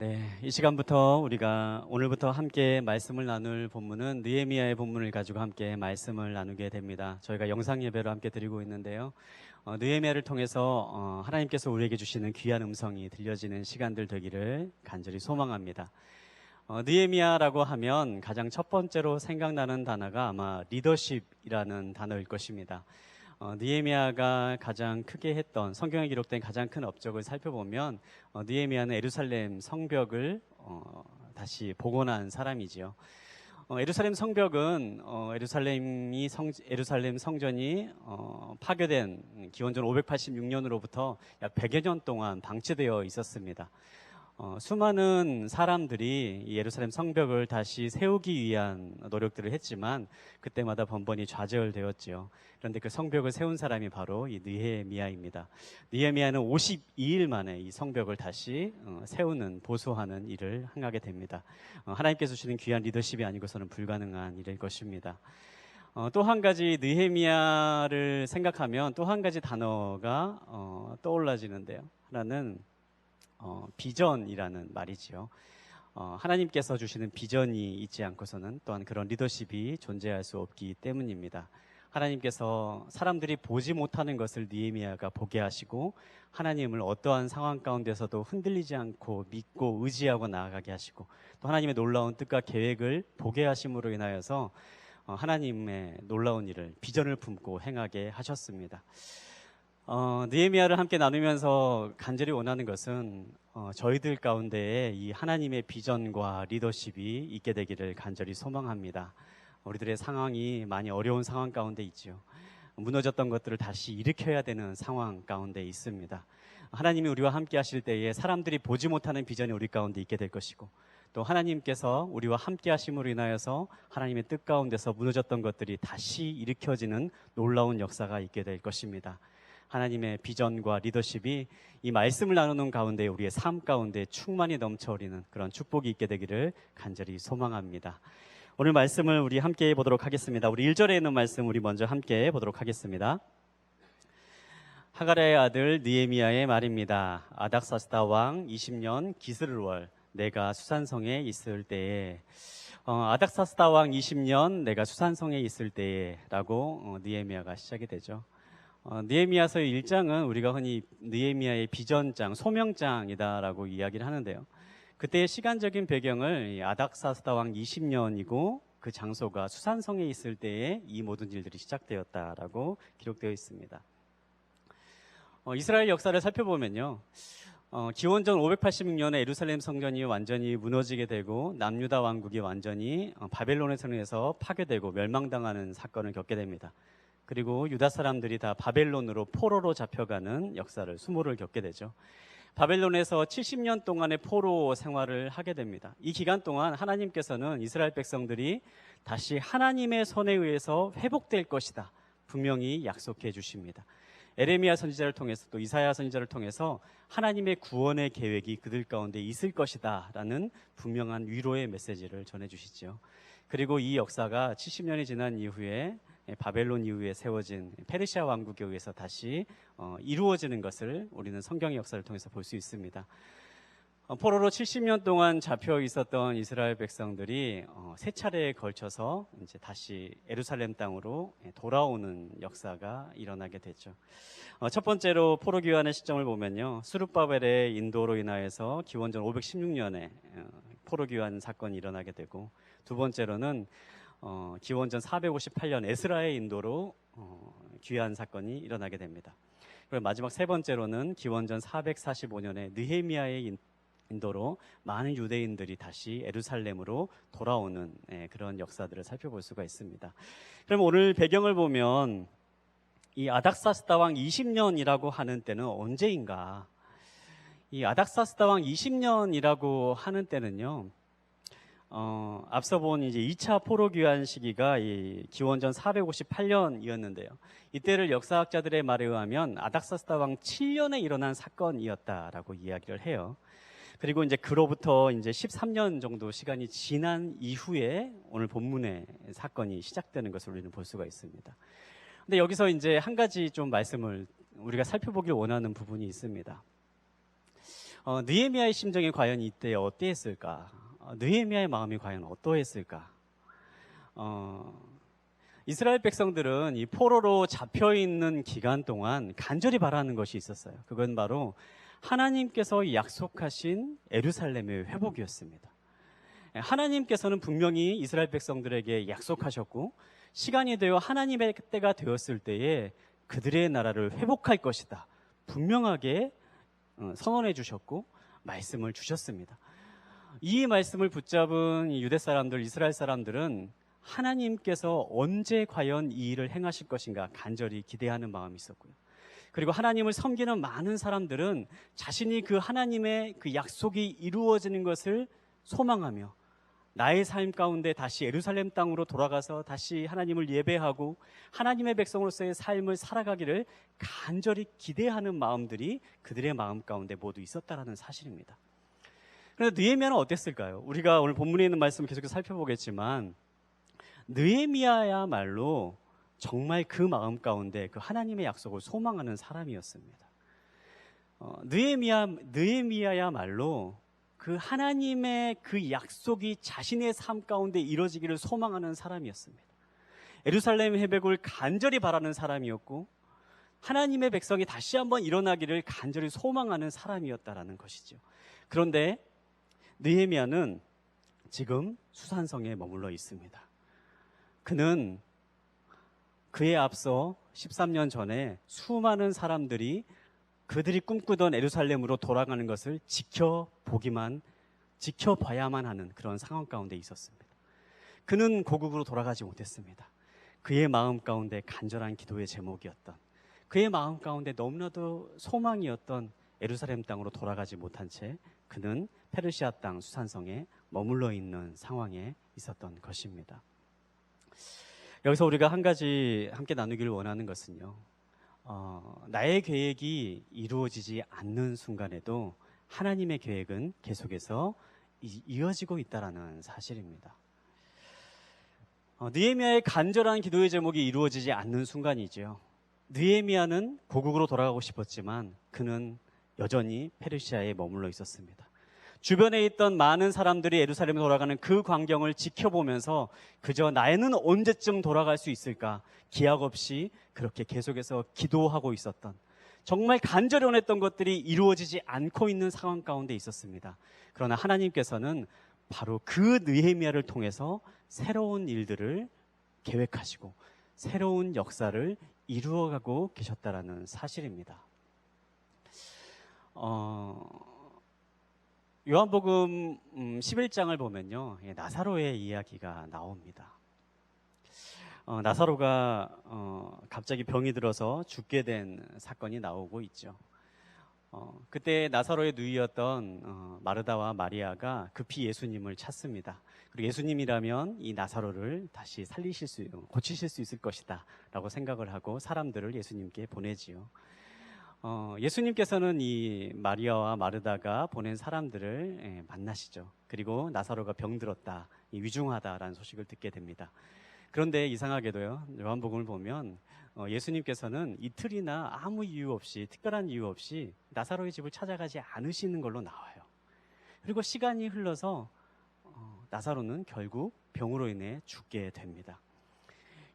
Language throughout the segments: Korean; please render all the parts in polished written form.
네, 이 시간부터 우리가 오늘부터 함께 말씀을 나눌 본문은 느헤미야의 본문을 가지고 함께 말씀을 나누게 됩니다. 저희가 영상 예배로 함께 드리고 있는데요. 느헤미야를 통해서 하나님께서 우리에게 주시는 귀한 음성이 들려지는 시간들 되기를 간절히 소망합니다. 느헤미야라고 하면 가장 첫 번째로 생각나는 단어가 아마 리더십이라는 단어일 것입니다. 느헤미야가 가장 크게 했던 성경에 기록된 가장 큰 업적을 살펴보면 느헤미야는 예루살렘 성벽을 다시 복원한 사람이지요. 예루살렘 성벽은 예루살렘 성전이 파괴된 기원전 586년으로부터 약 100여 년 동안 방치되어 있었습니다. 수많은 사람들이 이 예루살렘 성벽을 다시 세우기 위한 노력들을 했지만 그때마다 번번이 좌절되었지요. 그런데 그 성벽을 세운 사람이 바로 이 느헤미야입니다. 느헤미야는 52일 만에 이 성벽을 다시 세우는, 보수하는 일을 행하게 됩니다. 하나님께서 주시는 귀한 리더십이 아니고서는 불가능한 일일 것입니다. 또 한 가지 느헤미야를 생각하면 또 한 가지 단어가 떠올라지는데요. 하나는 비전이라는 말이지요. 하나님께서 주시는 비전이 있지 않고서는 또한 그런 리더십이 존재할 수 없기 때문입니다. 하나님께서 사람들이 보지 못하는 것을 느헤미야가 보게 하시고 하나님을 어떠한 상황 가운데서도 흔들리지 않고 믿고 의지하고 나아가게 하시고 또 하나님의 놀라운 뜻과 계획을 보게 하심으로 인하여서 하나님의 놀라운 일을, 비전을 품고 행하게 하셨습니다. 느헤미야를 함께 나누면서 간절히 원하는 것은 저희들 가운데에 이 하나님의 비전과 리더십이 있게 되기를 간절히 소망합니다. 우리들의 상황이 많이 어려운 상황 가운데 있지요. 무너졌던 것들을 다시 일으켜야 되는 상황 가운데 있습니다. 하나님이 우리와 함께 하실 때에 사람들이 보지 못하는 비전이 우리 가운데 있게 될 것이고 또 하나님께서 우리와 함께 하심으로 인하여서 하나님의 뜻 가운데서 무너졌던 것들이 다시 일으켜지는 놀라운 역사가 있게 될 것입니다. 하나님의 비전과 리더십이 이 말씀을 나누는 가운데 우리의 삶 가운데 충만히 넘쳐흐리는 그런 축복이 있게 되기를 간절히 소망합니다. 오늘 말씀을 우리 함께 보도록 하겠습니다. 우리 1절에 있는 말씀 우리 먼저 함께 보도록 하겠습니다. 하가랴의 아들 느헤미야의 말입니다. 아닥사스다 왕 20년 기스르월 내가 수산성에 있을 때에 아닥사스다 왕 20년 내가 수산성에 있을 때에 라고 느헤미야가 시작이 되죠. 느헤미야서 1장은 우리가 흔히 느헤미야의 비전장, 소명장이다라고 이야기를 하는데요. 그때의 시간적인 배경을 아닥사스다 왕 20년이고 그 장소가 수산성에 있을 때에 이 모든 일들이 시작되었다라고 기록되어 있습니다. 이스라엘 역사를 살펴보면요. 기원전 586년에 예루살렘 성전이 완전히 무너지게 되고 남유다 왕국이 완전히 바벨론에 의해서 파괴되고 멸망당하는 사건을 겪게 됩니다. 그리고 유다 사람들이 다 바벨론으로 포로로 잡혀가는 역사를, 수모를 겪게 되죠. 바벨론에서 70년 동안의 포로 생활을 하게 됩니다. 이 기간 동안 하나님께서는 이스라엘 백성들이 다시 하나님의 손에 의해서 회복될 것이다 분명히 약속해 주십니다. 에레미야 선지자를 통해서 또 이사야 선지자를 통해서 하나님의 구원의 계획이 그들 가운데 있을 것이다 라는 분명한 위로의 메시지를 전해주시죠. 그리고 이 역사가 70년이 지난 이후에 바벨론 이후에 세워진 페르시아 왕국에 의해서 다시 이루어지는 것을 우리는 성경의 역사를 통해서 볼 수 있습니다. 포로로 70년 동안 잡혀 있었던 이스라엘 백성들이 세 차례에 걸쳐서 이제 다시 예루살렘 땅으로 돌아오는 역사가 일어나게 됐죠. 첫 번째로 포로 귀환의 시점을 보면요, 스룹바벨의 인도로 인하여서 기원전 516년에 포로 귀환 사건이 일어나게 되고, 두 번째로는 기원전 458년 에스라의 인도로 귀환 사건이 일어나게 됩니다. 그리고 마지막 세 번째로는 기원전 445년에 느헤미야의 인도로 많은 유대인들이 다시 예루살렘으로 돌아오는 그런 역사들을 살펴볼 수가 있습니다. 그럼 오늘 배경을 보면 이 아닥사스다 왕 20년이라고 하는 때는 언제인가? 이 아닥사스다 왕 20년이라고 하는 때는요, 앞서 본 이제 2차 포로 귀환 시기가 이 기원전 458년이었는데요. 이때를 역사학자들의 말에 의하면 아닥사스다 왕 7년에 일어난 사건이었다라고 이야기를 해요. 그리고 이제 그로부터 이제 13년 정도 시간이 지난 이후에 오늘 본문의 사건이 시작되는 것을 우리는 볼 수가 있습니다. 근데 여기서 이제 한 가지 좀 말씀을 우리가 살펴보길 원하는 부분이 있습니다. 느헤미야의 심정이 과연 이때 어땠을까? 느헤미야의 마음이 과연 어떠했을까? 이스라엘 백성들은 이 포로로 잡혀 있는 기간 동안 간절히 바라는 것이 있었어요. 그건 바로 하나님께서 약속하신 예루살렘의 회복이었습니다. 하나님께서는 분명히 이스라엘 백성들에게 약속하셨고, 시간이 되어 하나님의 때가 되었을 때에 그들의 나라를 회복할 것이다, 분명하게 선언해 주셨고 말씀을 주셨습니다. 이 말씀을 붙잡은 유대 사람들, 이스라엘 사람들은 하나님께서 언제 과연 이 일을 행하실 것인가 간절히 기대하는 마음이 있었고요. 그리고 하나님을 섬기는 많은 사람들은 자신이 그 하나님의 그 약속이 이루어지는 것을 소망하며 나의 삶 가운데 다시 예루살렘 땅으로 돌아가서 다시 하나님을 예배하고 하나님의 백성으로서의 삶을 살아가기를 간절히 기대하는 마음들이 그들의 마음 가운데 모두 있었다라는 사실입니다. 그런데 느헤미야는 어땠을까요? 우리가 오늘 본문에 있는 말씀을 계속해서 살펴보겠지만 느헤미야야말로 정말 그 마음 가운데 그 하나님의 약속을 소망하는 사람이었습니다. 느헤미야야말로 그 하나님의 그 약속이 자신의 삶 가운데 이루어지기를 소망하는 사람이었습니다. 예루살렘 회복을 간절히 바라는 사람이었고 하나님의 백성이 다시 한번 일어나기를 간절히 소망하는 사람이었다라는 것이죠. 그런데 느헤미야는 지금 수산성에 머물러 있습니다. 그는 그에 앞서 13년 전에 수많은 사람들이 그들이 꿈꾸던 예루살렘으로 돌아가는 것을 지켜봐야만 하는 그런 상황 가운데 있었습니다. 그는 고국으로 돌아가지 못했습니다. 그의 마음 가운데 간절한 기도의 제목이었던, 그의 마음 가운데 너무나도 소망이었던 예루살렘 땅으로 돌아가지 못한 채 그는 페르시아 땅 수산성에 머물러 있는 상황에 있었던 것입니다. 여기서 우리가 한 가지 함께 나누기를 원하는 것은요, 나의 계획이 이루어지지 않는 순간에도 하나님의 계획은 계속해서 이어지고 있다는 사실입니다. 느헤미야의 간절한 기도의 제목이 이루어지지 않는 순간이죠. 느헤미야는 고국으로 돌아가고 싶었지만 그는 여전히 페르시아에 머물러 있었습니다. 주변에 있던 많은 사람들이 예루살렘에 돌아가는 그 광경을 지켜보면서 그저 나는 언제쯤 돌아갈 수 있을까 기약 없이 그렇게 계속해서 기도하고 있었던, 정말 간절히 원했던 것들이 이루어지지 않고 있는 상황 가운데 있었습니다. 그러나 하나님께서는 바로 그 느헤미야를 통해서 새로운 일들을 계획하시고 새로운 역사를 이루어가고 계셨다라는 사실입니다. 요한복음 11장을 보면요, 나사로의 이야기가 나옵니다. 나사로가 갑자기 병이 들어서 죽게 된 사건이 나오고 있죠. 그때 나사로의 누이였던 마르다와 마리아가 급히 예수님을 찾습니다. 그리고 예수님이라면 이 나사로를 다시 고치실 수 있을 것이다 라고 생각을 하고 사람들을 예수님께 보내지요. 예수님께서는 이 마리아와 마르다가 보낸 사람들을 만나시죠. 그리고 나사로가 병들었다, 위중하다라는 소식을 듣게 됩니다. 그런데 이상하게도요, 요한복음을 보면 예수님께서는 이틀이나 아무 이유 없이, 특별한 이유 없이 나사로의 집을 찾아가지 않으시는 걸로 나와요. 그리고 시간이 흘러서 나사로는 결국 병으로 인해 죽게 됩니다.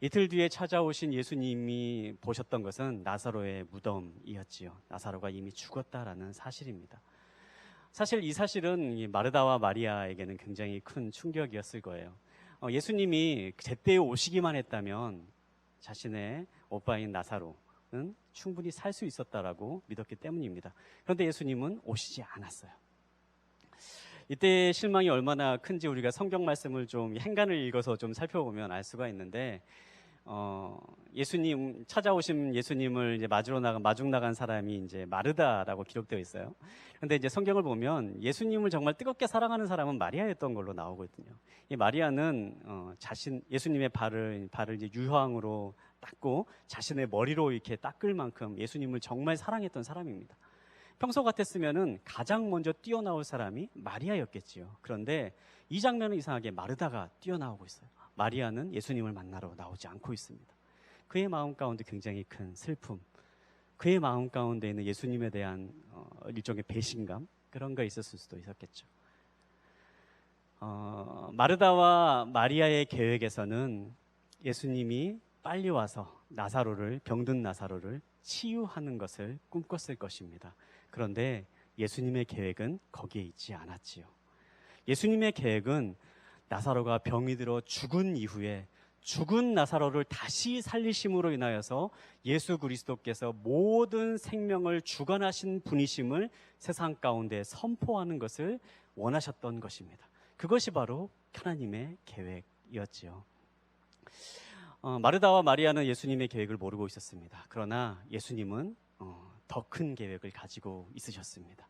이틀 뒤에 찾아오신 예수님이 보셨던 것은 나사로의 무덤이었지요. 나사로가 이미 죽었다라는 사실입니다. 사실 이 사실은 마르다와 마리아에게는 굉장히 큰 충격이었을 거예요. 예수님이 제때에 오시기만 했다면 자신의 오빠인 나사로는 충분히 살 수 있었다라고 믿었기 때문입니다. 그런데 예수님은 오시지 않았어요. 이때 실망이 얼마나 큰지 우리가 성경 말씀을 좀 행간을 읽어서 좀 살펴보면 알 수가 있는데, 예수님 찾아오신 예수님을 이제 마중 나간 사람이 이제 마르다라고 기록되어 있어요. 그런데 이제 성경을 보면 예수님을 정말 뜨겁게 사랑하는 사람은 마리아였던 걸로 나오거든요. 이 마리아는 예수님의 발을 이제 유황으로 닦고 자신의 머리로 이렇게 닦을 만큼 예수님을 정말 사랑했던 사람입니다. 평소 같았으면은 가장 먼저 뛰어나올 사람이 마리아였겠지요. 그런데 이 장면은 이상하게 마르다가 뛰어나오고 있어요. 마리아는 예수님을 만나러 나오지 않고 있습니다. 그의 마음 가운데 굉장히 큰 슬픔, 그의 마음 가운데 있는 예수님에 대한 일종의 배신감, 그런 거 있었을 수도 있었겠죠. 마르다와 마리아의 계획에서는 예수님이 빨리 와서 병든 나사로를 치유하는 것을 꿈꿨을 것입니다. 그런데 예수님의 계획은 거기에 있지 않았지요. 예수님의 계획은 나사로가 병이 들어 죽은 이후에 죽은 나사로를 다시 살리심으로 인하여서 예수 그리스도께서 모든 생명을 주관하신 분이심을 세상 가운데 선포하는 것을 원하셨던 것입니다. 그것이 바로 하나님의 계획이었지요. 마르다와 마리아는 예수님의 계획을 모르고 있었습니다. 그러나 예수님은 더 큰 계획을 가지고 있으셨습니다.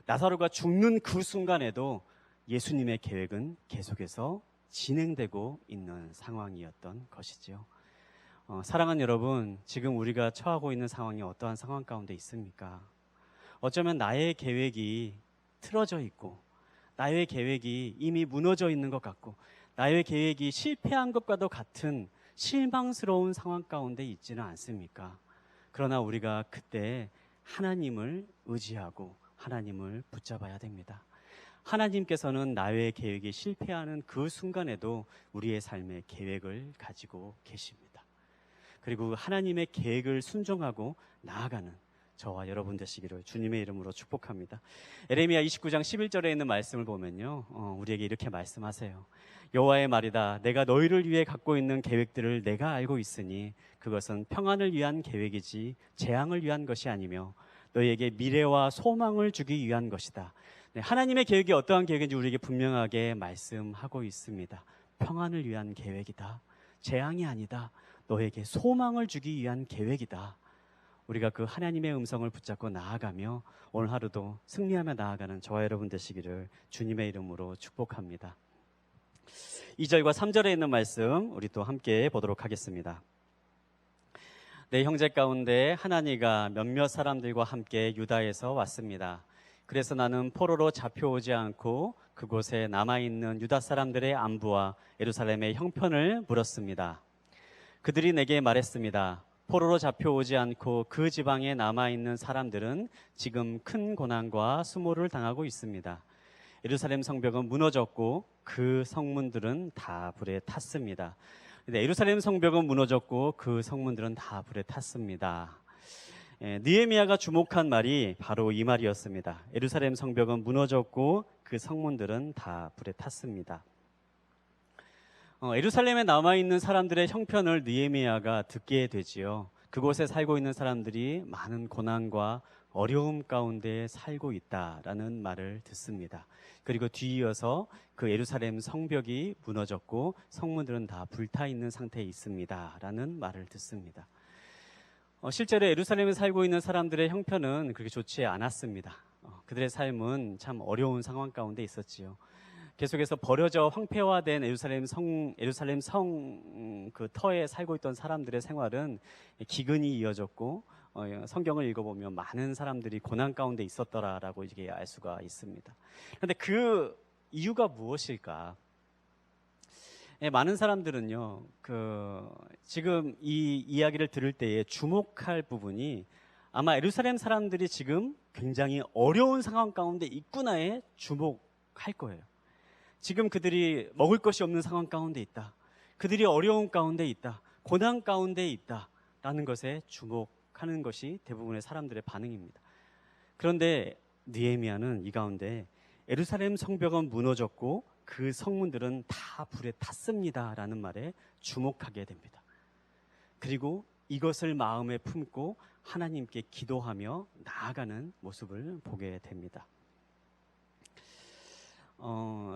나사로가 죽는 그 순간에도 예수님의 계획은 계속해서 진행되고 있는 상황이었던 것이지요. 사랑하는 여러분, 지금 우리가 처하고 있는 상황이 어떠한 상황 가운데 있습니까? 어쩌면 나의 계획이 틀어져 있고 나의 계획이 이미 무너져 있는 것 같고 나의 계획이 실패한 것과도 같은 실망스러운 상황 가운데 있지는 않습니까? 그러나 우리가 그때 하나님을 의지하고 하나님을 붙잡아야 됩니다. 하나님께서는 나의 계획이 실패하는 그 순간에도 우리의 삶의 계획을 가지고 계십니다. 그리고 하나님의 계획을 순종하고 나아가는 저와 여러분 되시기를 주님의 이름으로 축복합니다. 에레미야 29장 11절에 있는 말씀을 보면요, 우리에게 이렇게 말씀하세요. 여호와의 말이다. 내가 너희를 위해 갖고 있는 계획들을 내가 알고 있으니 그것은 평안을 위한 계획이지 재앙을 위한 것이 아니며 너희에게 미래와 소망을 주기 위한 것이다. 네, 하나님의 계획이 어떠한 계획인지 우리에게 분명하게 말씀하고 있습니다. 평안을 위한 계획이다. 재앙이 아니다. 너에게 소망을 주기 위한 계획이다. 우리가 그 하나님의 음성을 붙잡고 나아가며 오늘 하루도 승리하며 나아가는 저와 여러분 되시기를 주님의 이름으로 축복합니다. 2절과 3절에 있는 말씀 우리 또 함께 보도록 하겠습니다. 내 형제 가운데 하나니가 몇몇 사람들과 함께 유다에서 왔습니다. 그래서 나는 포로로 잡혀오지 않고 그곳에 남아있는 유다 사람들의 안부와 예루살렘의 형편을 물었습니다. 그들이 내게 말했습니다. 포로로 잡혀오지 않고 그 지방에 남아있는 사람들은 지금 큰 고난과 수모를 당하고 있습니다. 예루살렘 성벽은 무너졌고 그 성문들은 다 불에 탔습니다. 예루살렘 성벽은 무너졌고 그 성문들은 다 불에 탔습니다. 느헤미야가 주목한 말이 바로 이 말이었습니다. 예루살렘 성벽은 무너졌고 그 성문들은 다 불에 탔습니다. 예루살렘에 남아있는 사람들의 형편을 느헤미야가 듣게 되지요. 그곳에 살고 있는 사람들이 많은 고난과 어려움 가운데 살고 있다라는 말을 듣습니다. 그리고 뒤이어서 그 예루살렘 성벽이 무너졌고 성문들은 다 불타 있는 상태에 있습니다라는 말을 듣습니다. 실제로 예루살렘에 살고 있는 사람들의 형편은 그렇게 좋지 않았습니다. 그들의 삶은 참 어려운 상황 가운데 있었지요. 계속해서 버려져 황폐화된 예루살렘 성 그 터에 살고 있던 사람들의 생활은 기근이 이어졌고 성경을 읽어보면 많은 사람들이 고난 가운데 있었더라라고 이게 알 수가 있습니다. 그런데 그 이유가 무엇일까? 많은 사람들은요, 지금 이 이야기를 들을 때에 주목할 부분이 아마 예루살렘 사람들이 지금 굉장히 어려운 상황 가운데 있구나에 주목할 거예요. 지금 그들이 먹을 것이 없는 상황 가운데 있다. 그들이 어려움 가운데 있다. 고난 가운데 있다. 라는 것에 주목하는 것이 대부분의 사람들의 반응입니다. 그런데 느헤미야는 이 가운데 예루살렘 성벽은 무너졌고 그 성문들은 다 불에 탔습니다. 라는 말에 주목하게 됩니다. 그리고 이것을 마음에 품고 하나님께 기도하며 나아가는 모습을 보게 됩니다.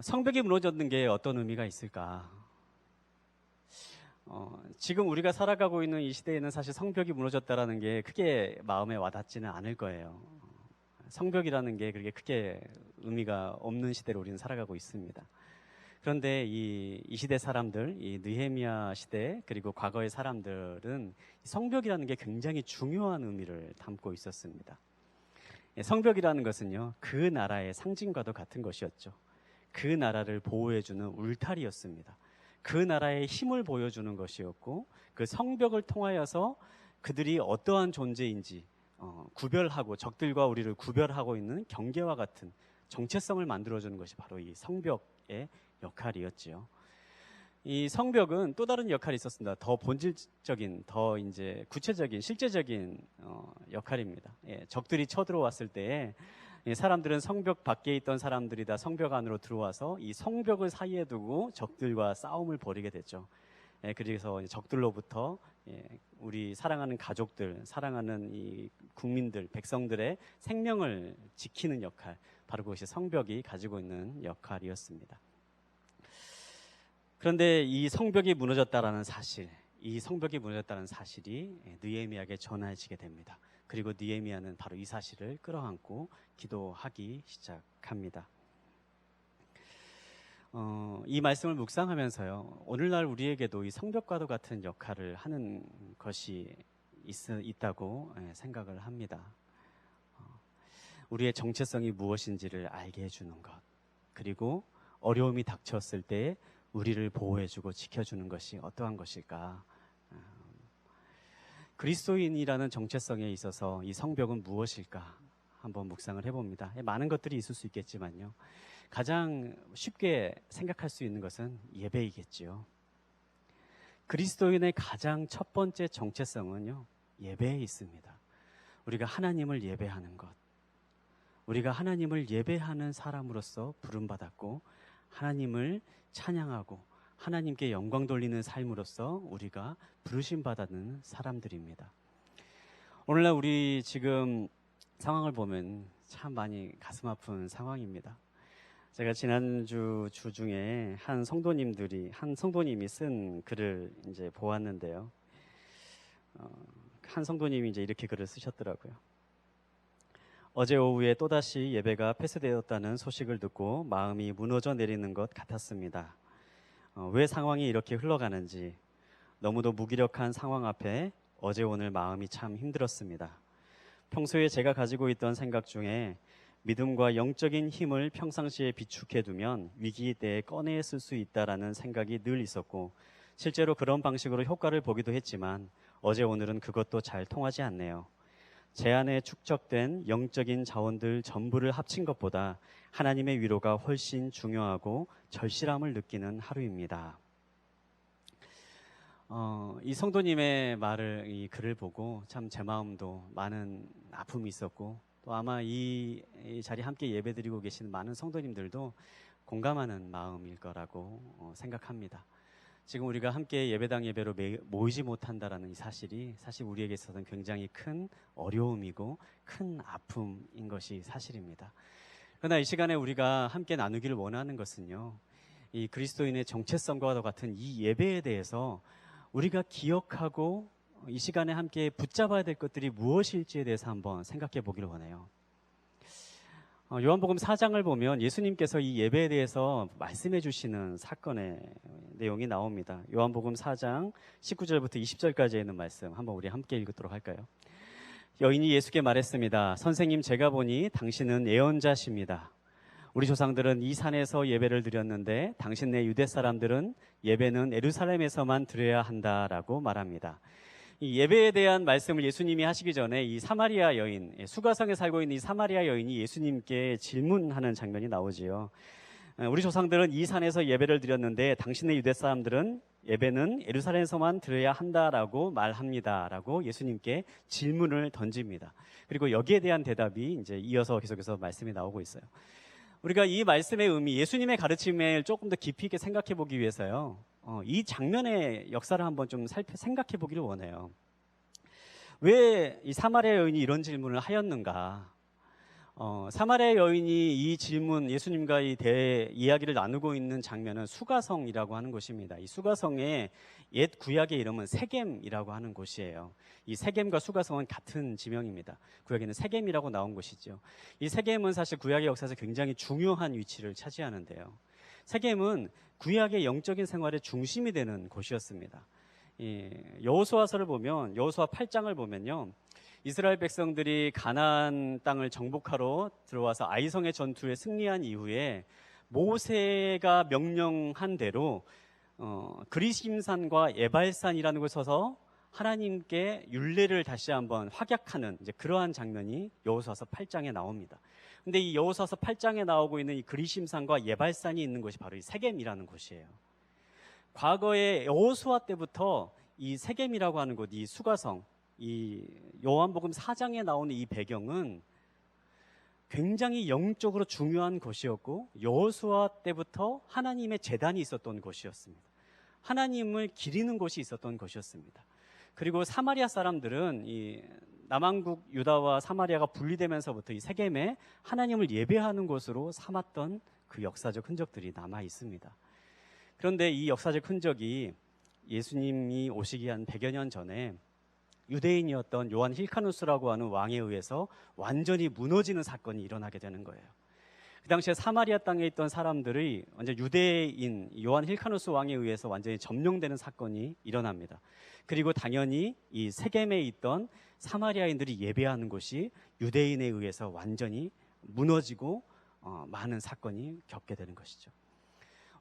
성벽이 무너졌는 게 어떤 의미가 있을까? 지금 우리가 살아가고 있는 이 시대에는 사실 성벽이 무너졌다라는 게 크게 마음에 와닿지는 않을 거예요. 성벽이라는 게 그렇게 크게 의미가 없는 시대로 우리는 살아가고 있습니다. 그런데 이 시대 사람들, 이 느헤미야 시대 그리고 과거의 사람들은 성벽이라는 게 굉장히 중요한 의미를 담고 있었습니다. 성벽이라는 것은요, 그 나라의 상징과도 같은 것이었죠. 그 나라를 보호해주는 울타리였습니다. 그 나라의 힘을 보여주는 것이었고 그 성벽을 통하여서 그들이 어떠한 존재인지 구별하고 적들과 우리를 구별하고 있는 경계와 같은 정체성을 만들어주는 것이 바로 이 성벽의 역할이었지요. 이 성벽은 또 다른 역할이 있었습니다. 더 본질적인, 더 이제 구체적인, 실제적인 역할입니다. 예, 적들이 쳐들어왔을 때 사람들은 성벽 밖에 있던 사람들이 다 성벽 안으로 들어와서 이 성벽을 사이에 두고 적들과 싸움을 벌이게 됐죠. 예, 그래서 적들로부터 우리 사랑하는 가족들, 사랑하는 이 국민들, 백성들의 생명을 지키는 역할, 바로 그것이 성벽이 가지고 있는 역할이었습니다. 그런데 이 성벽이 무너졌다라는 사실, 이 성벽이 무너졌다는 사실이 느헤미야에게 전해지게 됩니다. 그리고 느헤미야는 바로 이 사실을 끌어안고 기도하기 시작합니다. 이 말씀을 묵상하면서요, 오늘날 우리에게도 이 성벽과도 같은 역할을 하는 것이 있다고 생각을 합니다. 우리의 정체성이 무엇인지를 알게 해주는 것, 그리고 어려움이 닥쳤을 때 우리를 보호해주고 지켜주는 것이 어떠한 것일까? 그리스도인이라는 정체성에 있어서 이 성벽은 무엇일까? 한번 묵상을 해봅니다. 많은 것들이 있을 수 있겠지만요, 가장 쉽게 생각할 수 있는 것은 예배이겠지요. 그리스도인의 가장 첫 번째 정체성은요, 예배에 있습니다. 우리가 하나님을 예배하는 것, 우리가 하나님을 예배하는 사람으로서 부름받았고 하나님을 찬양하고 하나님께 영광 돌리는 삶으로서 우리가 부르심받는 사람들입니다. 오늘날 우리 지금 상황을 보면 참 많이 가슴 아픈 상황입니다. 제가 지난주 중에 한 성도님이 쓴 글을 이제 보았는데요. 한 성도님이 이제 이렇게 글을 쓰셨더라고요. 어제 오후에 또다시 예배가 폐쇄되었다는 소식을 듣고 마음이 무너져 내리는 것 같았습니다. 왜 상황이 이렇게 흘러가는지, 너무도 무기력한 상황 앞에 어제 오늘 마음이 참 힘들었습니다. 평소에 제가 가지고 있던 생각 중에 믿음과 영적인 힘을 평상시에 비축해두면 위기 때에 꺼내 쓸 수 있다라는 생각이 늘 있었고, 실제로 그런 방식으로 효과를 보기도 했지만 어제 오늘은 그것도 잘 통하지 않네요. 제 안에 축적된 영적인 자원들 전부를 합친 것보다 하나님의 위로가 훨씬 중요하고 절실함을 느끼는 하루입니다. 이 성도님의 이 글을 보고 참 제 마음도 많은 아픔이 있었고, 또 아마 이 자리에 함께 예배드리고 계시는 많은 성도님들도 공감하는 마음일 거라고 생각합니다. 지금 우리가 함께 예배당 예배로 모이지 못한다라는 이 사실이 사실 우리에게 있어서는 굉장히 큰 어려움이고 큰 아픔인 것이 사실입니다. 그러나 이 시간에 우리가 함께 나누기를 원하는 것은요, 이 그리스도인의 정체성과도 같은 이 예배에 대해서 우리가 기억하고 이 시간에 함께 붙잡아야 될 것들이 무엇일지에 대해서 한번 생각해 보기를 원해요. 요한복음 4장을 보면 예수님께서 이 예배에 대해서 말씀해 주시는 사건의 내용이 나옵니다. 요한복음 4장 19절부터 20절까지 있는 말씀 한번 우리 함께 읽도록 할까요? 여인이 예수께 말했습니다. 선생님, 제가 보니 당신은 예언자십니다. 우리 조상들은 이 산에서 예배를 드렸는데 당신네 유대 사람들은 예배는 예루살렘에서만 드려야 한다라고 말합니다. 이 예배에 대한 말씀을 예수님이 하시기 전에 이 사마리아 여인, 수가성에 살고 있는 이 사마리아 여인이 예수님께 질문하는 장면이 나오지요. 우리 조상들은 이 산에서 예배를 드렸는데 당신의 유대 사람들은 예배는 예루살렘에서만 드려야 한다라고 말합니다라고 예수님께 질문을 던집니다. 그리고 여기에 대한 대답이 이제 이어서 계속해서 말씀이 나오고 있어요. 우리가 이 말씀의 의미, 예수님의 가르침을 조금 더 깊이 있게 생각해 보기 위해서요, 이 장면의 역사를 한번 좀 생각해 보기를 원해요. 왜 이 사마리아 여인이 이런 질문을 하였는가? 사마리아 여인이 이 질문, 예수님과 이야기를 나누고 있는 장면은 수가성이라고 하는 곳입니다. 이 수가성의 옛 구약의 이름은 세겜이라고 하는 곳이에요. 이 세겜과 수가성은 같은 지명입니다. 구약에는 세겜이라고 나온 곳이죠. 이 세겜은 사실 구약의 역사에서 굉장히 중요한 위치를 차지하는데요. 세겜은 구약의 영적인 생활의 중심이 되는 곳이었습니다. 여호수아서를 보면, 여호수아 8장을 보면요, 이스라엘 백성들이 가나안 땅을 정복하러 들어와서 아이성의 전투에 승리한 이후에 모세가 명령한 대로 그리심산과 에발산이라는 곳에 서서 하나님께 율례를 다시 한번 확약하는 이제 그러한 장면이 여호수아서 8장에 나옵니다. 근데 이 여호수아서 8장에 나오고 있는 이 그리심산과 예발산이 있는 곳이 바로 이 세겜이라는 곳이에요. 과거에 여호수아 때부터 이 세겜이라고 하는 곳, 이 수가성, 이 요한복음 4장에 나오는 이 배경은 굉장히 영적으로 중요한 곳이었고 여호수아 때부터 하나님의 제단이 있었던 곳이었습니다. 하나님을 기리는 곳이 있었던 곳이었습니다. 그리고 사마리아 사람들은 이 남왕국 유다와 사마리아가 분리되면서부터 이 세겜에 하나님을 예배하는 곳으로 삼았던 그 역사적 흔적들이 남아 있습니다. 그런데 이 역사적 흔적이 예수님이 오시기 한 100여 년 전에 유대인이었던 요한 힐카누스라고 하는 왕에 의해서 완전히 무너지는 사건이 일어나게 되는 거예요. 그 당시에 사마리아 땅에 있던 사람들이 완전 유대인 요한 힐카누스 왕에 의해서 완전히 점령되는 사건이 일어납니다. 그리고 당연히 이 세겜에 있던 사마리아인들이 예배하는 곳이 유대인에 의해서 완전히 무너지고 많은 사건이 겪게 되는 것이죠.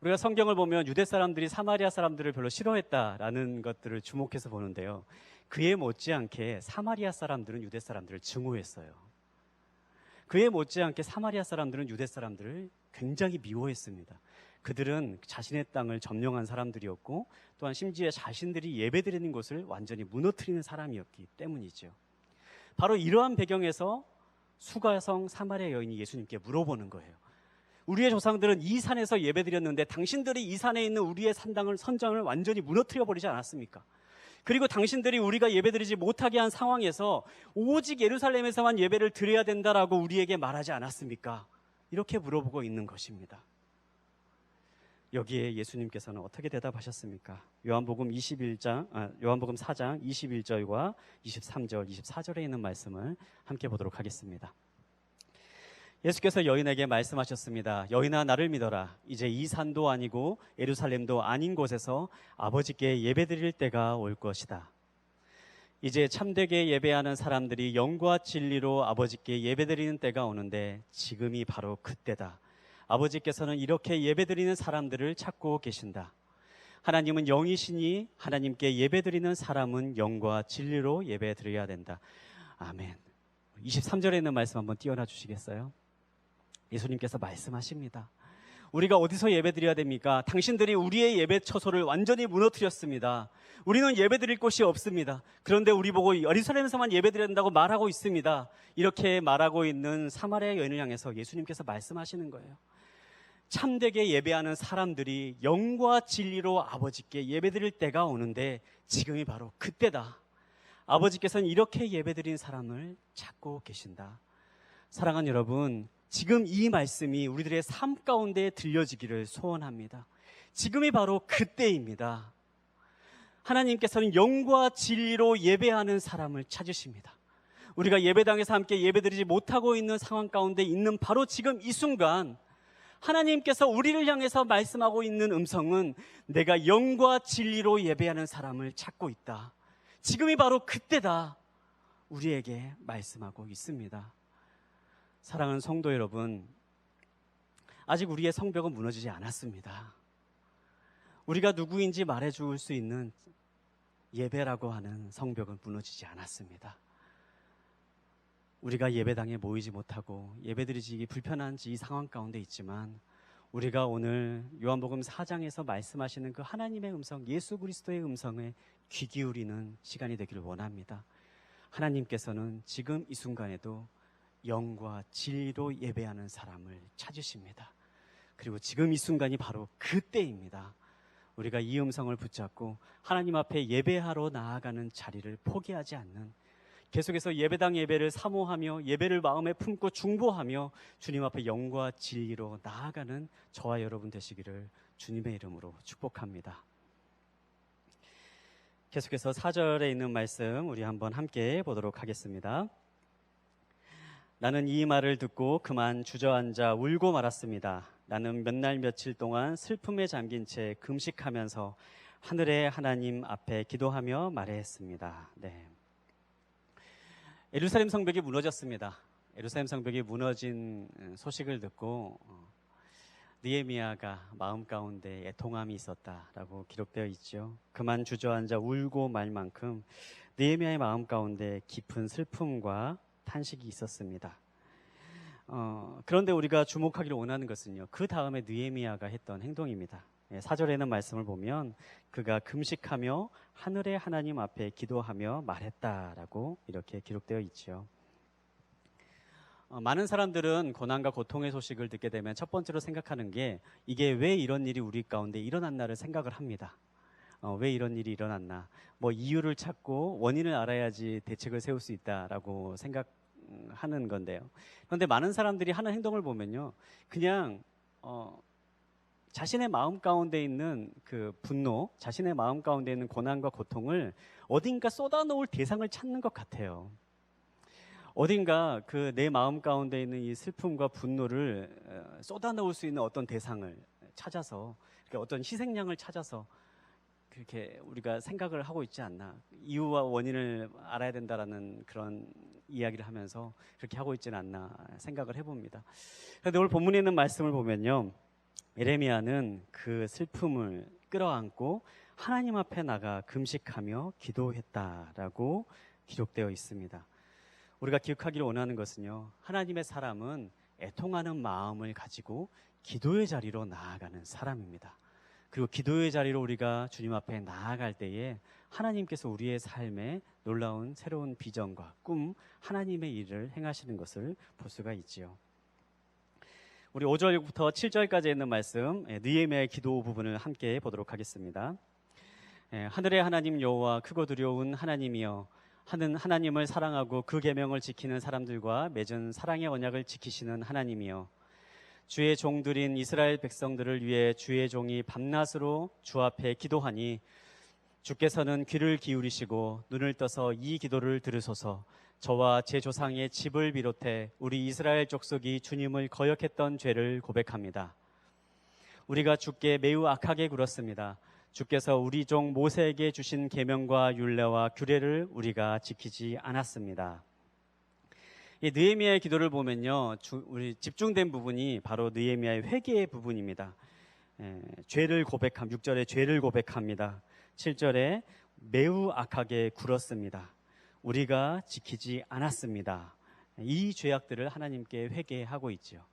우리가 성경을 보면 유대 사람들이 사마리아 사람들을 별로 싫어했다라는 것들을 주목해서 보는데요. 그에 못지않게 사마리아 사람들은 유대 사람들을 증오했어요. 그에 못지않게 사마리아 사람들은 유대 사람들을 굉장히 미워했습니다. 그들은 자신의 땅을 점령한 사람들이었고 또한 심지어 자신들이 예배드리는 곳을 완전히 무너뜨리는 사람이었기 때문이죠. 바로 이러한 배경에서 수가성 사마리아 여인이 예수님께 물어보는 거예요. 우리의 조상들은 이 산에서 예배드렸는데 당신들이 이 산에 있는 우리의 선장을 완전히 무너뜨려 버리지 않았습니까? 그리고 당신들이 우리가 예배드리지 못하게 한 상황에서 오직 예루살렘에서만 예배를 드려야 된다라고 우리에게 말하지 않았습니까? 이렇게 물어보고 있는 것입니다. 여기에 예수님께서는 어떻게 대답하셨습니까? 요한복음 4장 21절과 23절, 24절에 있는 말씀을 함께 보도록 하겠습니다. 예수께서 여인에게 말씀하셨습니다. 여인아, 나를 믿어라. 이제 이 산도 아니고 예루살렘도 아닌 곳에서 아버지께 예배드릴 때가 올 것이다. 이제 참되게 예배하는 사람들이 영과 진리로 아버지께 예배드리는 때가 오는데 지금이 바로 그때다. 아버지께서는 이렇게 예배드리는 사람들을 찾고 계신다. 하나님은 영이시니 하나님께 예배드리는 사람은 영과 진리로 예배드려야 된다. 아멘. 23절에 있는 말씀 한번 띄워놔 주시겠어요? 예수님께서 말씀하십니다. 우리가 어디서 예배드려야 됩니까? 당신들이 우리의 예배 처소를 완전히 무너뜨렸습니다. 우리는 예배드릴 곳이 없습니다. 그런데 우리 보고 예루살렘에서만 예배드려야 된다고 말하고 있습니다. 이렇게 말하고 있는 사마리아 여인을 향해서 예수님께서 말씀하시는 거예요. 참되게 예배하는 사람들이 영과 진리로 아버지께 예배드릴 때가 오는데 지금이 바로 그때다. 아버지께서는 이렇게 예배드리는 사람을 찾고 계신다. 사랑하는 여러분, 지금 이 말씀이 우리들의 삶 가운데 들려지기를 소원합니다. 지금이 바로 그때입니다. 하나님께서는 영과 진리로 예배하는 사람을 찾으십니다. 우리가 예배당에서 함께 예배드리지 못하고 있는 상황 가운데 있는 바로 지금 이 순간 하나님께서 우리를 향해서 말씀하고 있는 음성은 내가 영과 진리로 예배하는 사람을 찾고 있다. 지금이 바로 그때다. 우리에게 말씀하고 있습니다. 사랑하는 성도 여러분, 아직 우리의 성벽은 무너지지 않았습니다. 우리가 누구인지 말해줄 수 있는 예배라고 하는 성벽은 무너지지 않았습니다. 우리가 예배당에 모이지 못하고 예배드리기 불편한 이 상황 가운데 있지만 우리가 오늘 요한복음 4장에서 말씀하시는 그 하나님의 음성, 예수 그리스도의 음성에 귀 기울이는 시간이 되기를 원합니다. 하나님께서는 지금 이 순간에도 영과 진리로 예배하는 사람을 찾으십니다. 그리고 지금 이 순간이 바로 그때입니다. 우리가 이 음성을 붙잡고 하나님 앞에 예배하러 나아가는 자리를 포기하지 않는, 계속해서 예배당 예배를 사모하며 예배를 마음에 품고 중보하며 주님 앞에 영과 진리로 나아가는 저와 여러분 되시기를 주님의 이름으로 축복합니다. 계속해서 4절에 있는 말씀 우리 한번 함께 보도록 하겠습니다. 나는 이 말을 듣고 그만 주저앉아 울고 말았습니다. 나는 몇 날 며칠 동안 슬픔에 잠긴 채 금식하면서 하늘의 하나님 앞에 기도하며 말했습니다. 네. 예루살렘 성벽이 무너졌습니다. 예루살렘 성벽이 무너진 소식을 듣고 느헤미야가 마음 가운데 애통함이 있었다라고 기록되어 있죠. 그만 주저앉아 울고 말 만큼 느헤미야의 마음 가운데 깊은 슬픔과 탄식이 있었습니다. 그런데 우리가 주목하기를 원하는 것은요, 그 다음에 느헤미야가 했던 행동입니다. 4절에는 말씀을 보면 그가 금식하며 하늘의 하나님 앞에 기도하며 말했다라고 이렇게 기록되어 있죠. 많은 사람들은 고난과 고통의 소식을 듣게 되면 첫 번째로 생각하는 게 이게 왜 이런 일이 우리 가운데 일어났나를 생각을 합니다. 왜 이런 일이 일어났나, 뭐 이유를 찾고 원인을 알아야지 대책을 세울 수 있다라고 생각하는 건데요. 그런데 많은 사람들이 하는 행동을 보면요, 그냥 자신의 마음 가운데 있는 그 분노, 자신의 마음 가운데 있는 고난과 고통을 어딘가 쏟아놓을 대상을 찾는 것 같아요. 어딘가 그 내 마음 가운데 있는 이 슬픔과 분노를 쏟아놓을 수 있는 어떤 대상을 찾아서, 어떤 희생양을 찾아서 그렇게 우리가 생각을 하고 있지 않나. 이유와 원인을 알아야 된다라는 그런 이야기를 하면서 그렇게 하고 있지는 않나 생각을 해봅니다. 그런데 오늘 본문에 있는 말씀을 보면요, 예레미야는 그 슬픔을 끌어안고 하나님 앞에 나가 금식하며 기도했다라고 기록되어 있습니다. 우리가 기억하기를 원하는 것은요, 하나님의 사람은 애통하는 마음을 가지고 기도의 자리로 나아가는 사람입니다. 그리고 기도의 자리로 우리가 주님 앞에 나아갈 때에 하나님께서 우리의 삶에 놀라운 새로운 비전과 꿈, 하나님의 일을 행하시는 것을 볼 수가 있지요. 우리 5절부터 7절까지 있는 말씀, 느헤미야의 기도 부분을 함께 보도록 하겠습니다. 하늘의 하나님 여호와 크고 두려운 하나님이여, 하나님을 사랑하고 그 계명을 지키는 사람들과 맺은 사랑의 언약을 지키시는 하나님이여, 주의 종들인 이스라엘 백성들을 위해 주의 종이 밤낮으로 주 앞에 기도하니 주께서는 귀를 기울이시고 눈을 떠서 이 기도를 들으소서. 저와 제 조상의 집을 비롯해 우리 이스라엘 족속이 주님을 거역했던 죄를 고백합니다. 우리가 주께 매우 악하게 굴었습니다. 주께서 우리 종 모세에게 주신 계명과 율례와 규례를 우리가 지키지 않았습니다. 이 느헤미야의 기도를 보면요, 우리 집중된 부분이 바로 느헤미야의 회개의 부분입니다. 죄를 고백함, 6절에 죄를 고백합니다. 7절에 매우 악하게 굴었습니다. 우리가 지키지 않았습니다. 이 죄악들을 하나님께 회개하고 있죠.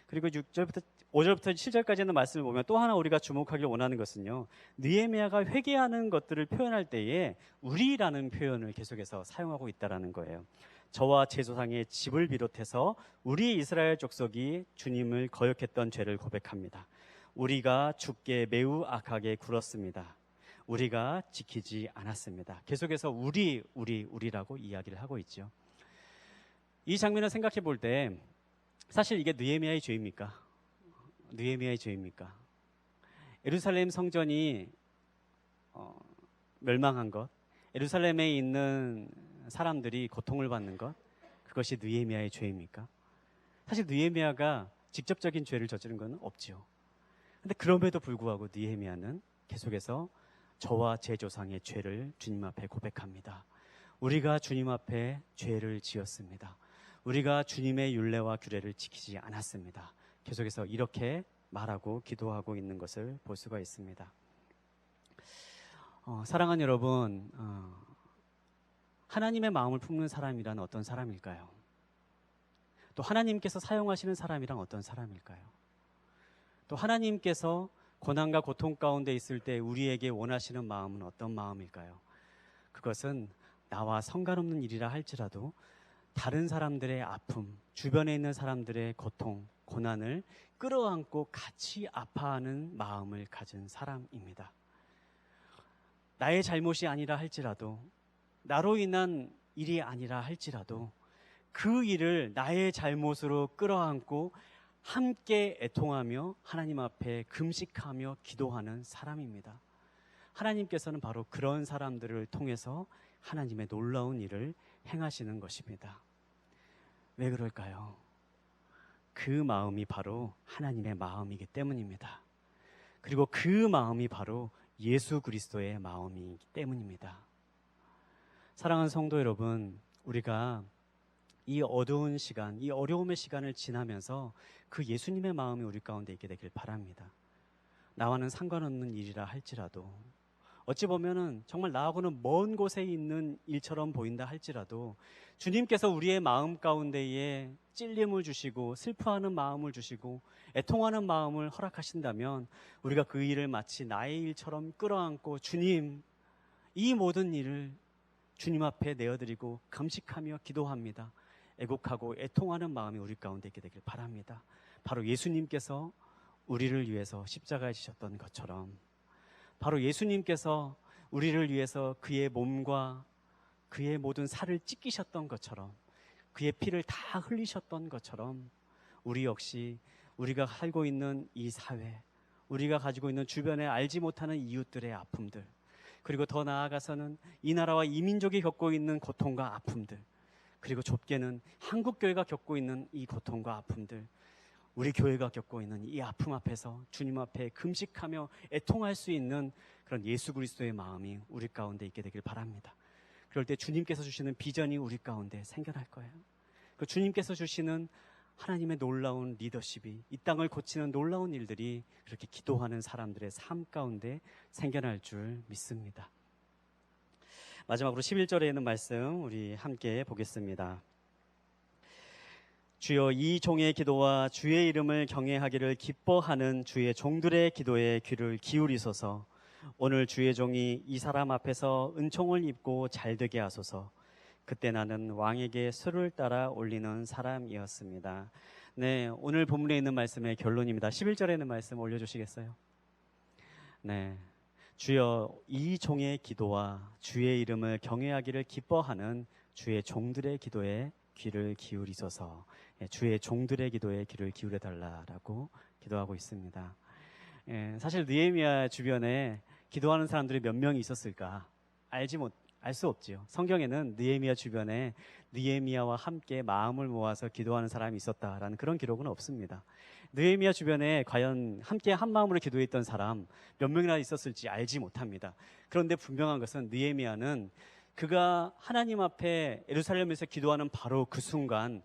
그리고 5절부터 7절까지는 말씀을 보면 또 하나 우리가 주목하길 원하는 것은요, 느헤미야가 회개하는 것들을 표현할 때에 우리라는 표현을 계속해서 사용하고 있다는 거예요. 저와 제 조상의 집을 비롯해서 우리 이스라엘 족속이 주님을 거역했던 죄를 고백합니다. 우리가 주께 매우 악하게 굴었습니다. 우리가 지키지 않았습니다. 계속해서 우리라고 이야기를 하고 있죠. 이 장면을 생각해 볼 때 사실 이게 느헤미야의 죄입니까? 느헤미야의 죄입니까? 예루살렘 성전이 멸망한 것, 예루살렘에 있는 사람들이 고통을 받는 것, 그것이 느헤미야의 죄입니까? 사실 느헤미야가 직접적인 죄를 저지른 건 없지요. 근데 그럼에도 불구하고 느헤미야는 계속해서 저와 제 조상의 죄를 주님 앞에 고백합니다. 우리가 주님 앞에 죄를 지었습니다. 우리가 주님의 율례와 규례를 지키지 않았습니다. 계속해서 이렇게 말하고 기도하고 있는 것을 볼 수가 있습니다. 사랑하는 여러분, 하나님의 마음을 품는 사람이란 어떤 사람일까요? 또 하나님께서 사용하시는 사람이란 어떤 사람일까요? 또 하나님께서 고난과 고통 가운데 있을 때 우리에게 원하시는 마음은 어떤 마음일까요? 그것은 나와 상관없는 일이라 할지라도 다른 사람들의 아픔, 주변에 있는 사람들의 고통, 고난을 끌어안고 같이 아파하는 마음을 가진 사람입니다. 나의 잘못이 아니라 할지라도, 나로 인한 일이 아니라 할지라도 그 일을 나의 잘못으로 끌어안고 함께 애통하며 하나님 앞에 금식하며 기도하는 사람입니다. 하나님께서는 바로 그런 사람들을 통해서 하나님의 놀라운 일을 행하시는 것입니다. 왜 그럴까요? 그 마음이 바로 하나님의 마음이기 때문입니다. 그리고 그 마음이 바로 예수 그리스도의 마음이기 때문입니다. 사랑하는 성도 여러분, 우리가 이 어두운 시간, 이 어려움의 시간을 지나면서 그 예수님의 마음이 우리 가운데 있게 되길 바랍니다. 나와는 상관없는 일이라 할지라도, 어찌 보면은 정말 나하고는 먼 곳에 있는 일처럼 보인다 할지라도 주님께서 우리의 마음 가운데에 찔림을 주시고 슬퍼하는 마음을 주시고 애통하는 마음을 허락하신다면 우리가 그 일을 마치 나의 일처럼 끌어안고 주님, 이 모든 일을 주님 앞에 내어드리고 금식하며 기도합니다. 애곡하고 애통하는 마음이 우리 가운데 있게 되길 바랍니다. 바로 예수님께서 우리를 위해서 십자가에 지셨던 것처럼, 바로 예수님께서 우리를 위해서 그의 몸과 그의 모든 살을 찢기셨던 것처럼, 그의 피를 다 흘리셨던 것처럼 우리 역시 우리가 살고 있는 이 사회, 우리가 가지고 있는 주변에 알지 못하는 이웃들의 아픔들, 그리고 더 나아가서는 이 나라와 이 민족이 겪고 있는 고통과 아픔들, 그리고 좁게는 한국교회가 겪고 있는 이 고통과 아픔들, 우리 교회가 겪고 있는 이 아픔 앞에서 주님 앞에 금식하며 애통할 수 있는 그런 예수 그리스도의 마음이 우리 가운데 있게 되길 바랍니다. 그럴 때 주님께서 주시는 비전이 우리 가운데 생겨날 거예요. 그 주님께서 주시는 하나님의 놀라운 리더십이, 이 땅을 고치는 놀라운 일들이 그렇게 기도하는 사람들의 삶 가운데 생겨날 줄 믿습니다. 마지막으로 11절에 있는 말씀 우리 함께 보겠습니다. 주여, 이 종의 기도와 주의 이름을 경외하기를 기뻐하는 주의 종들의 기도에 귀를 기울이소서. 오늘 주의 종이 이 사람 앞에서 은총을 입고 잘되게 하소서. 그때 나는 왕에게 술을 따라 올리는 사람이었습니다. 네, 오늘 본문에 있는 말씀의 결론입니다. 11절에 있는 말씀 올려주시겠어요? 네, 주여, 이 종의 기도와 주의 이름을 경외하기를 기뻐하는 주의 종들의 기도에 귀를 기울이소서. 주의 종들의 기도에 귀를 기울여 달라라고 기도하고 있습니다. 사실 느헤미야 주변에 기도하는 사람들이 몇 명이 있었을까 알 수 없지요. 성경에는 느헤미야 주변에 느헤미야와 함께 마음을 모아서 기도하는 사람이 있었다라는 그런 기록은 없습니다. 느헤미야 주변에 과연 함께 한 마음으로 기도했던 사람 몇 명이나 있었을지 알지 못합니다. 그런데 분명한 것은 느헤미야는 그가 하나님 앞에 예루살렘에서 기도하는 바로 그 순간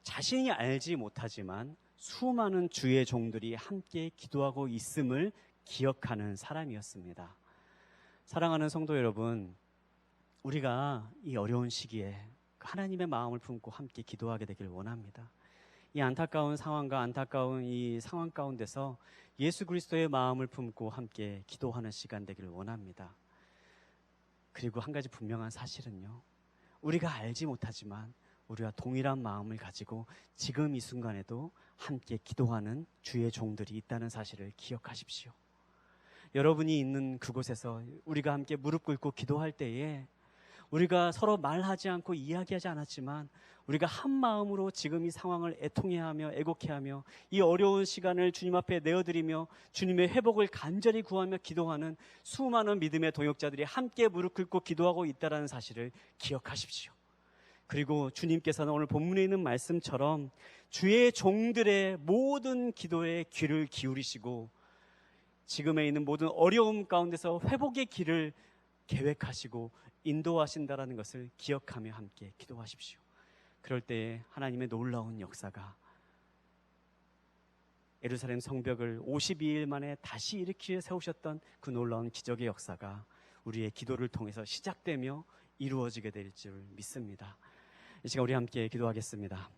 자신이 알지 못하지만 수많은 주의 종들이 함께 기도하고 있음을 기억하는 사람이었습니다. 사랑하는 성도 여러분, 우리가 이 어려운 시기에 하나님의 마음을 품고 함께 기도하게 되길 원합니다. 이 안타까운 상황과 안타까운 이 상황 가운데서 예수 그리스도의 마음을 품고 함께 기도하는 시간 되길 원합니다. 그리고 한 가지 분명한 사실은요, 우리가 알지 못하지만 우리와 동일한 마음을 가지고 지금 이 순간에도 함께 기도하는 주의 종들이 있다는 사실을 기억하십시오. 여러분이 있는 그곳에서 우리가 함께 무릎 꿇고 기도할 때에 우리가 서로 말하지 않고 이야기하지 않았지만 우리가 한 마음으로 지금 이 상황을 애통해하며 애곡해하며 이 어려운 시간을 주님 앞에 내어드리며 주님의 회복을 간절히 구하며 기도하는 수많은 믿음의 동역자들이 함께 무릎 꿇고 기도하고 있다는 사실을 기억하십시오. 그리고 주님께서는 오늘 본문에 있는 말씀처럼 주의 종들의 모든 기도에 귀를 기울이시고 지금에 있는 모든 어려움 가운데서 회복의 길을 계획하시고 인도하신다라는 것을 기억하며 함께 기도하십시오. 그럴 때 하나님의 놀라운 역사가, 예루살렘 성벽을 52일 만에 다시 일으켜 세우셨던 그 놀라운 기적의 역사가 우리의 기도를 통해서 시작되며 이루어지게 될 줄 믿습니다. 이 시간 우리 함께 기도하겠습니다.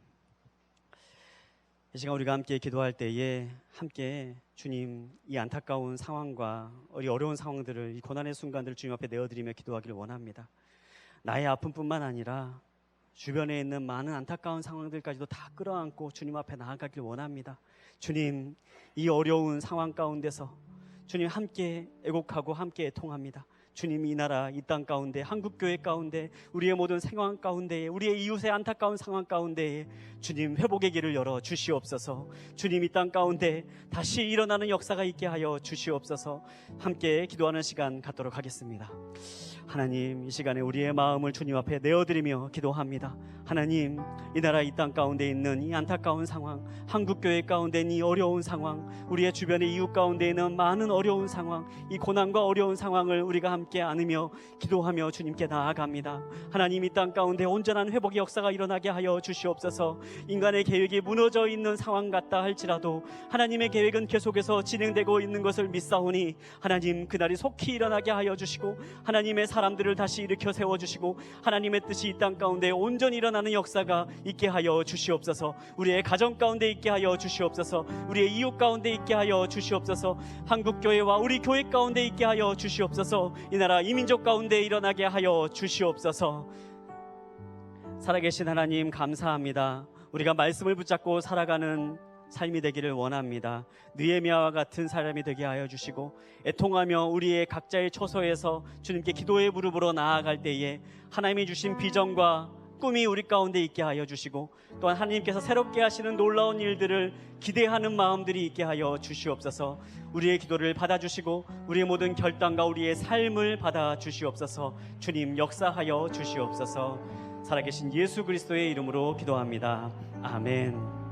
이 시간 우리가 함께 기도할 때에 함께 주님, 이 안타까운 상황과 이 어려운 상황들을, 이 고난의 순간들을 주님 앞에 내어드리며 기도하기를 원합니다. 나의 아픔뿐만 아니라 주변에 있는 많은 안타까운 상황들까지도 다 끌어안고 주님 앞에 나아가길 원합니다. 주님, 이 어려운 상황 가운데서 주님 함께 애곡하고 함께 애통합니다. 주님, 이 나라, 이 땅 가운데, 한국교회 가운데, 우리의 모든 상황 가운데에, 우리의 이웃의 안타까운 상황 가운데에 주님 회복의 길을 열어 주시옵소서. 주님, 이 땅 가운데 다시 일어나는 역사가 있게 하여 주시옵소서. 함께 기도하는 시간 갖도록 하겠습니다. 하나님, 이 시간에 우리의 마음을 주님 앞에 내어드리며 기도합니다. 하나님, 이 나라 이 땅 가운데 있는 이 안타까운 상황, 한국교회 가운데 있는 이 어려운 상황, 우리의 주변의 이웃 가운데 있는 많은 어려운 상황, 이 고난과 어려운 상황을 우리가 함께 안으며 기도하며 주님께 나아갑니다. 하나님, 이 땅 가운데 온전한 회복의 역사가 일어나게 하여 주시옵소서. 인간의 계획이 무너져 있는 상황 같다 할지라도 하나님의 계획은 계속해서 진행되고 있는 것을 믿사오니 하나님, 그날이 속히 일어나게 하여 주시고 하나님의 사람들을 다시 일으켜 세워주시고 하나님의 뜻이 이 땅 가운데 온전히 일어나는 역사가 있게 하여 주시옵소서. 우리의 가정 가운데 있게 하여 주시옵소서. 우리의 이웃 가운데 있게 하여 주시옵소서. 한국교회와 우리 교회 가운데 있게 하여 주시옵소서. 이 나라 이민족 가운데 일어나게 하여 주시옵소서. 살아계신 하나님, 감사합니다. 우리가 말씀을 붙잡고 살아가는 삶이 되기를 원합니다. 느헤미야와 같은 사람이 되게 하여 주시고 애통하며 우리의 각자의 처소에서 주님께 기도의 무릎으로 나아갈 때에 하나님이 주신 비전과 꿈이 우리 가운데 있게 하여 주시고 또한 하나님께서 새롭게 하시는 놀라운 일들을 기대하는 마음들이 있게 하여 주시옵소서. 우리의 기도를 받아주시고 우리의 모든 결단과 우리의 삶을 받아주시옵소서. 주님, 역사하여 주시옵소서. 살아계신 예수 그리스도의 이름으로 기도합니다. 아멘.